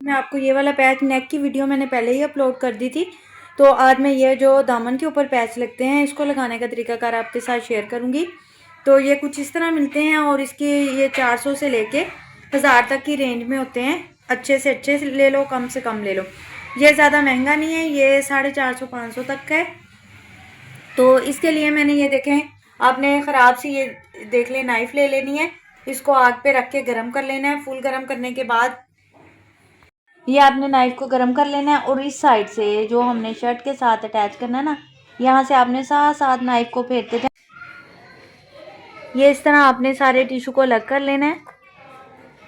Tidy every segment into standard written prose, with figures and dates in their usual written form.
मैं आपको ये वाला पैच नेक की वीडियो मैंने पहले ही अपलोड कर दी थी, तो आज मैं ये जो दामन के ऊपर पैच लगते हैं इसको लगाने का तरीकाकार आपके साथ शेयर करूँगी। तो ये कुछ इस तरह मिलते हैं और इसके ये 400 से लेके 1000 तक की रेंज में होते हैं। अच्छे से अच्छे ले लो, कम से कम ले लो। ये ज़्यादा महंगा नहीं है, ये 450-500 तक का है। तो इसके लिए मैंने ये देखें, आपने ख़राब सी ये देख लें नाइफ़ ले लेनी है, इसको आग पे रख के गर्म कर लेना है। फुल गर्म करने के बाद ये आपने नाइफ को गर्म कर लेना है और इस साइड से जो हमने शर्ट के साथ अटैच करना है ना, यहाँ से आपने साथ साथ नाइफ को फेरते जाए। ये इस तरह आपने सारे टिश्यू को अलग कर लेना है।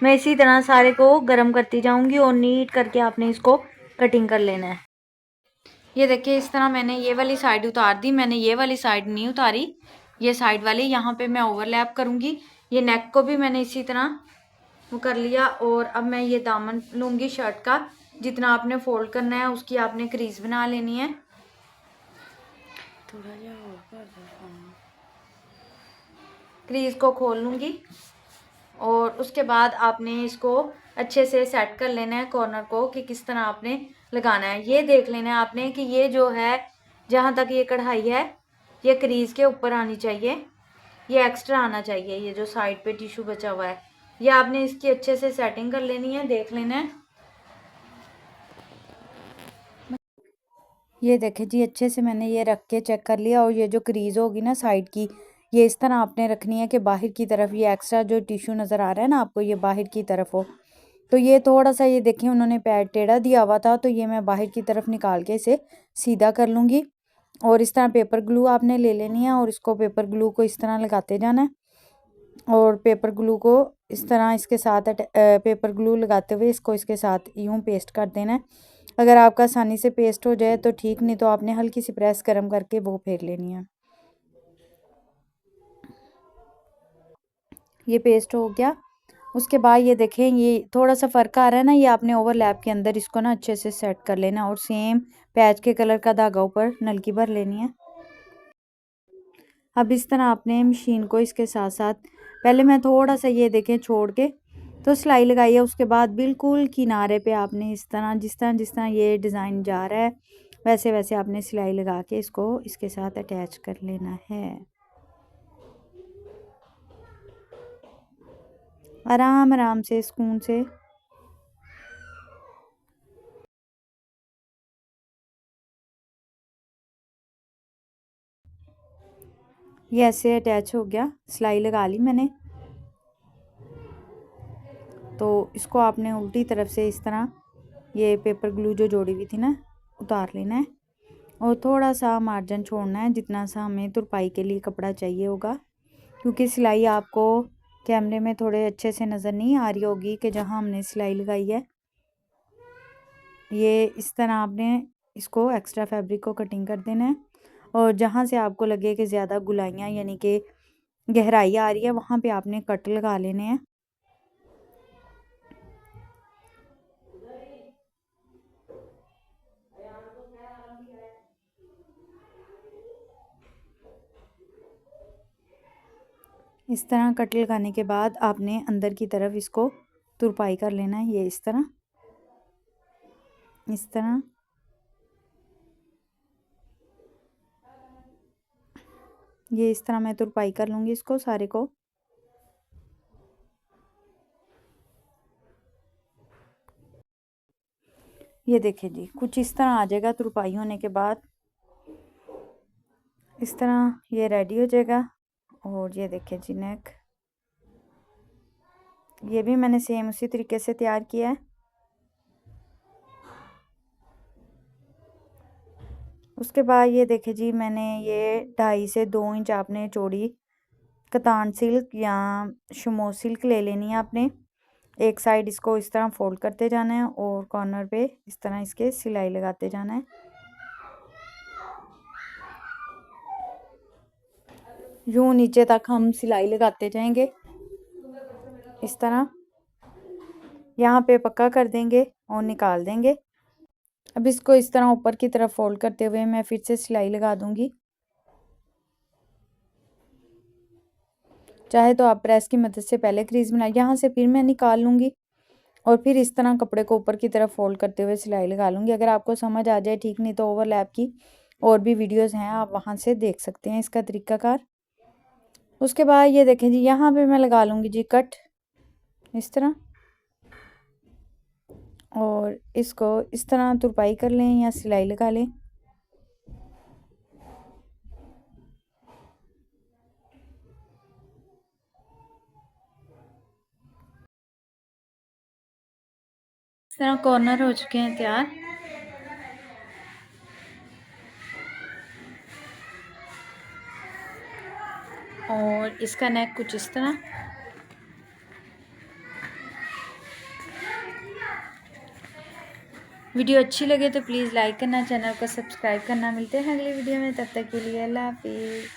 मैं इसी तरह सारे को गर्म करती जाऊंगी और नीट करके आपने इसको कटिंग कर लेना है। ये देखिए इस तरह मैंने ये वाली साइड उतार दी, मैंने ये वाली साइड नहीं उतारी, ये साइड वाली यहाँ पे मैं ओवरलैप करूँगी। ये नेक को भी मैंने इसी तरह वो कर लिया और अब मैं ये दामन लूँगी शर्ट का। जितना आपने फोल्ड करना है उसकी आपने क्रीज बना लेनी है। थोड़ा क्रीज को खोल लूँगी और उसके बाद आपने इसको अच्छे से सेट कर लेना है कॉर्नर को कि किस तरह आपने लगाना है। ये देख लेना है आपने कि ये जो है जहाँ तक ये कढ़ाई है ये क्रीज के ऊपर आनी चाहिए, ये एक्स्ट्रा आना चाहिए। ये जो साइड पे टिश्यू बचा हुआ है ये आपने इसकी अच्छे से सेटिंग कर लेनी है, देख लेना है। ये देखें जी अच्छे से मैंने ये रख के चेक कर लिया और ये जो क्रीज होगी ना साइड की, ये इस तरह आपने रखनी है कि बाहर की तरफ ये एक्स्ट्रा जो टिश्यू नज़र आ रहा है ना आपको ये बाहर की तरफ हो। तो ये थोड़ा सा ये देखें उन्होंने पैड टेढ़ा दिया हुआ था, तो ये मैं बाहर की तरफ निकाल के इसे सीधा कर लूँगी। और इस तरह पेपर ग्लू आपने ले लेनी है और इसको पेपर ग्लू को इस तरह लगाते जाना है और पेपर ग्लू को इस तरह इसके साथ पेपर ग्लू लगाते हुए इसको इसके साथ यूं पेस्ट कर देना है। अगर आपका आसानी से पेस्ट हो जाए तो ठीक, नहीं तो आपने हल्की सी प्रेस गर्म करके वो फेर लेनी है। ये पेस्ट हो गया। उसके बाद ये देखें ये थोड़ा सा फ़र्क आ रहा है ना, ये आपने ओवरलैप के अंदर इसको ना अच्छे से सेट कर लेना और सेम पैच के कलर का धागा ऊपर नलकी भर लेनी है। अब इस तरह आपने मशीन को इसके साथ साथ पहले मैं थोड़ा सा ये देखें छोड़ के तो सिलाई लगाई है, उसके बाद बिल्कुल किनारे पे आपने इस तरह जिस तरह ये डिज़ाइन जा रहा है वैसे वैसे आपने सिलाई लगा के इसको इसके साथ अटैच कर लेना है। आराम आराम से सुकून से। ये ऐसे अटैच हो गया, सिलाई लगा ली मैंने। तो इसको आपने उल्टी तरफ से इस तरह ये पेपर ग्लू जो जोड़ी हुई थी ना उतार लेना है और थोड़ा सा मार्जिन छोड़ना है जितना सा हमें तुरपाई के लिए कपड़ा चाहिए होगा, क्योंकि सिलाई आपको कैमरे में थोड़े अच्छे से नज़र नहीं आ रही होगी कि जहाँ हमने सिलाई लगाई है। ये इस तरह आपने इसको एक्स्ट्रा फैब्रिक को कटिंग कर देना है और जहाँ से आपको लगे कि ज़्यादा गुलाइयाँ यानी कि गहराई आ रही है वहाँ पे आपने कट लगा लेने हैं। इस तरह कट लगाने के बाद आपने अंदर की तरफ इसको तुरपाई कर लेना है। ये इस तरह ये इस तरह मैं तुरपाई कर लूँगी इसको सारे को। ये देखिए जी कुछ इस तरह आ जाएगा तुरपाई होने के बाद, इस तरह ये रेडी हो जाएगा। और ये देखिए जी नेक, ये भी मैंने सेम उसी तरीके से तैयार किया है। उसके बाद ये देखिए जी मैंने ये 2.5 से 2 इंच आपने चौड़ी कतान सिल्क या शमो सिल्क ले लेनी है आपने। एक साइड इसको इस तरह फोल्ड करते जाना है और कॉर्नर पे इस तरह इसके सिलाई लगाते जाना है। यूँ नीचे तक हम सिलाई लगाते जाएंगे इस तरह, यहाँ पे पक्का कर देंगे और निकाल देंगे। अब इसको इस तरह ऊपर की तरफ फोल्ड करते हुए मैं फिर से सिलाई लगा दूंगी। चाहे तो आप प्रेस की मदद से पहले क्रीज बनाए, यहाँ से फिर मैं निकाल लूँगी और फिर इस तरह कपड़े को ऊपर की तरफ फोल्ड करते हुए सिलाई लगा लूँगी। अगर आपको समझ आ जाए ठीक, नहीं तो ओवरलैप की और भी वीडियोस हैं, आप वहाँ से देख सकते हैं इसका तरीकाकार। उसके बाद ये देखें जी, यहाँ पे मैं लगा लूँगी जी कट इस तरह, और इसको इस तरह तुरपाई कर लें या सिलाई लगा लें। इस तरह कॉर्नर हो चुके हैं तैयार। और इसका नेक कुछ इस तरह। वीडियो अच्छी लगे तो प्लीज़ लाइक करना, चैनल को सब्सक्राइब करना। मिलते हैं अगली वीडियो में, तब तक के लिए अल्लाह हाफिज़।